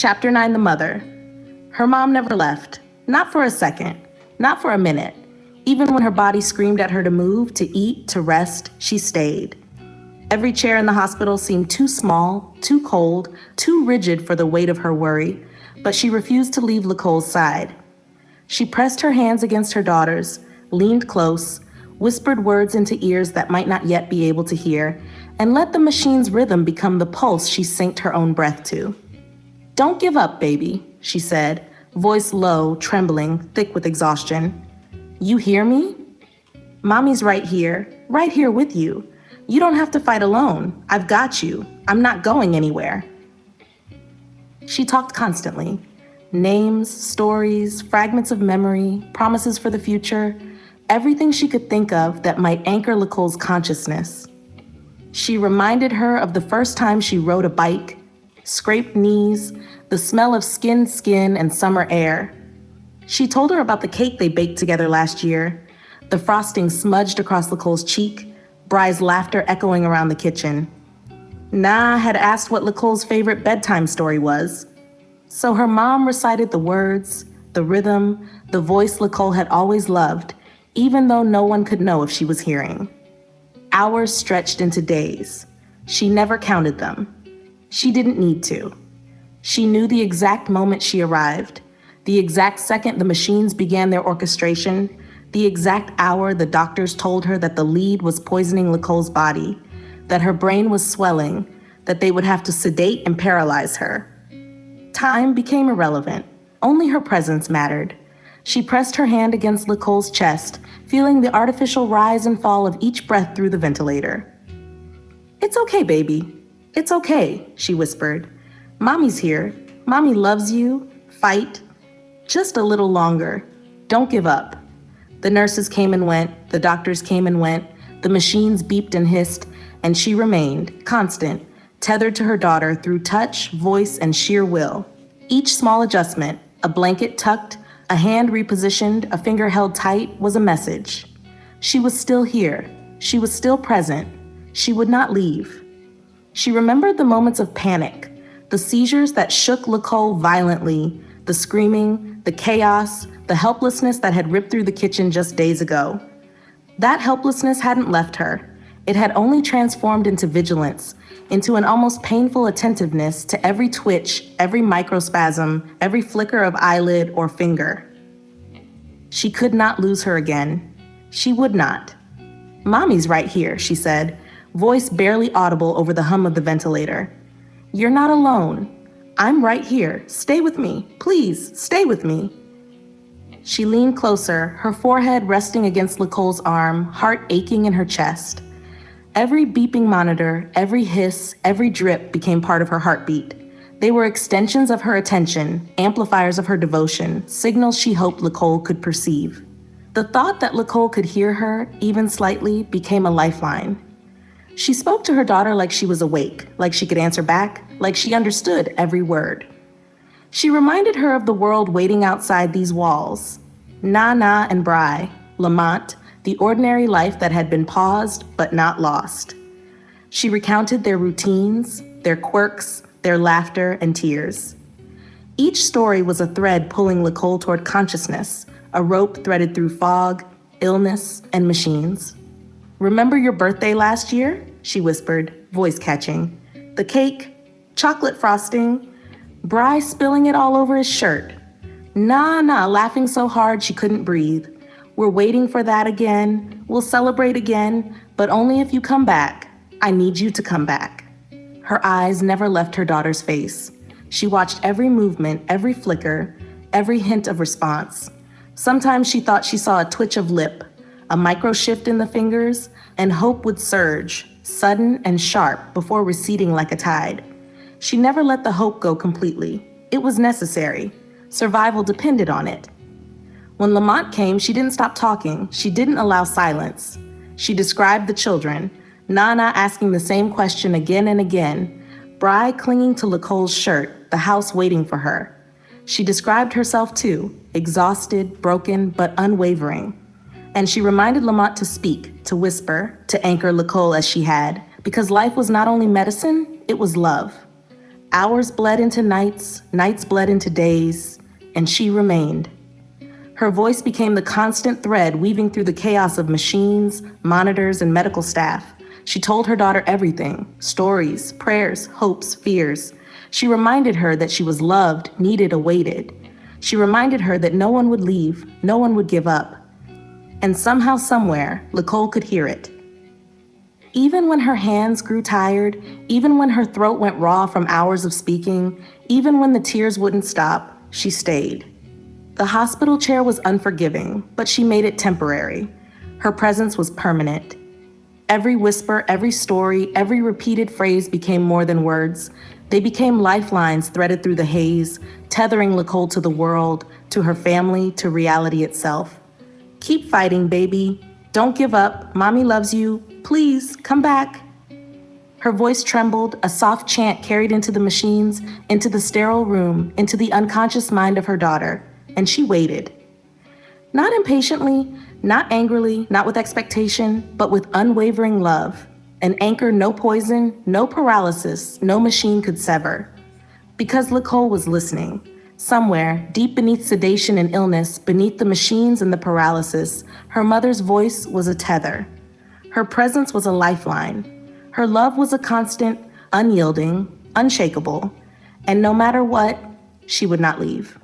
Chapter 9, The Mother. Her mom never left. Not for a second. Not for a minute. Even when her body screamed at her to move, to eat, to rest, she stayed. Every chair in the hospital seemed too small, too cold, too rigid for the weight of her worry, but she refused to leave Licole's side. She pressed her hands against her daughter's, leaned close, whispered words into ears that might not yet be able to hear, and let the machine's rhythm become the pulse she synced her own breath to. "Don't give up, baby," she said, voice low, trembling, thick with exhaustion. "You hear me? Mommy's right here with you. You don't have to fight alone. I've got you. I'm not going anywhere." She talked constantly. Names, stories, fragments of memory, promises for the future, everything she could think of that might anchor Licole's consciousness. She reminded her of the first time she rode a bike, scraped knees, the smell of skinned skin and summer air. She told her about the cake they baked together last year, the frosting smudged across Licole's cheek, Bry's laughter echoing around the kitchen. Na had asked what Licole's favorite bedtime story was. So her mom recited the words, the rhythm, the voice Licole had always loved, even though no one could know if she was hearing. Hours stretched into days. She never counted them. She didn't need to. She knew the exact moment she arrived, the exact second the machines began their orchestration, the exact hour the doctors told her that the lead was poisoning Licole's body, that her brain was swelling, that they would have to sedate and paralyze her. Time became irrelevant. Only her presence mattered. She pressed her hand against Licole's chest, feeling the artificial rise and fall of each breath through the ventilator. "It's okay, baby. It's okay," she whispered. "Mommy's here. Mommy loves you. Fight. Just a little longer. Don't give up." The nurses came and went. The doctors came and went. The machines beeped and hissed, and she remained, constant, tethered to her daughter through touch, voice, and sheer will. Each small adjustment, a blanket tucked, a hand repositioned, a finger held tight, was a message. She was still here. She was still present. She would not leave. She remembered the moments of panic, the seizures that shook Licole violently, the screaming, the chaos, the helplessness that had ripped through the kitchen just days ago. That helplessness hadn't left her. It had only transformed into vigilance, into an almost painful attentiveness to every twitch, every microspasm, every flicker of eyelid or finger. She could not lose her again. She would not. "Mommy's right here," she said, voice barely audible over the hum of the ventilator. "You're not alone. I'm right here. Stay with me. Please, stay with me." She leaned closer, her forehead resting against Licole's arm, heart aching in her chest. Every beeping monitor, every hiss, every drip became part of her heartbeat. They were extensions of her attention, amplifiers of her devotion, signals she hoped Licole could perceive. The thought that Licole could hear her, even slightly, became a lifeline. She spoke to her daughter like she was awake, like she could answer back, like she understood every word. She reminded her of the world waiting outside these walls. Na and Bry, Lamont, the ordinary life that had been paused but not lost. She recounted their routines, their quirks, their laughter and tears. Each story was a thread pulling Licole toward consciousness, a rope threaded through fog, illness, and machines. "Remember your birthday last year?" she whispered, voice catching. "The cake, chocolate frosting, Bry spilling it all over his shirt. Na, laughing so hard she couldn't breathe. We're waiting for that again. We'll celebrate again, but only if you come back. I need you to come back." Her eyes never left her daughter's face. She watched every movement, every flicker, every hint of response. Sometimes she thought she saw a twitch of lip, a micro shift in the fingers, and hope would surge, sudden and sharp, before receding like a tide. She never let the hope go completely. It was necessary. Survival depended on it. When Lamont came, she didn't stop talking. She didn't allow silence. She described the children, Nana asking the same question again and again, Bry clinging to Licole's shirt, the house waiting for her. She described herself too, exhausted, broken, but unwavering. And she reminded Lamont to speak, to whisper, to anchor Licole as she had, because life was not only medicine, it was love. Hours bled into nights, nights bled into days, and she remained. Her voice became the constant thread weaving through the chaos of machines, monitors, and medical staff. She told her daughter everything: stories, prayers, hopes, fears. She reminded her that she was loved, needed, awaited. She reminded her that no one would leave, no one would give up. And somehow, somewhere, Licole could hear it. Even when her hands grew tired, even when her throat went raw from hours of speaking, even when the tears wouldn't stop, she stayed. The hospital chair was unforgiving, but she made it temporary. Her presence was permanent. Every whisper, every story, every repeated phrase became more than words. They became lifelines threaded through the haze, tethering Licole to the world, to her family, to reality itself. Keep fighting, baby. Don't give up. Mommy loves you. Please, come back. Her voice trembled, a soft chant carried into the machines, into the sterile room, into the unconscious mind of her daughter, and she waited. Not impatiently, not angrily, not with expectation, but with unwavering love. An anchor no poison, no paralysis, no machine could sever. Because Licole was listening. Somewhere, deep beneath sedation and illness, beneath the machines and the paralysis, her mother's voice was a tether. Her presence was a lifeline. Her love was a constant, unyielding, unshakable. And no matter what, she would not leave.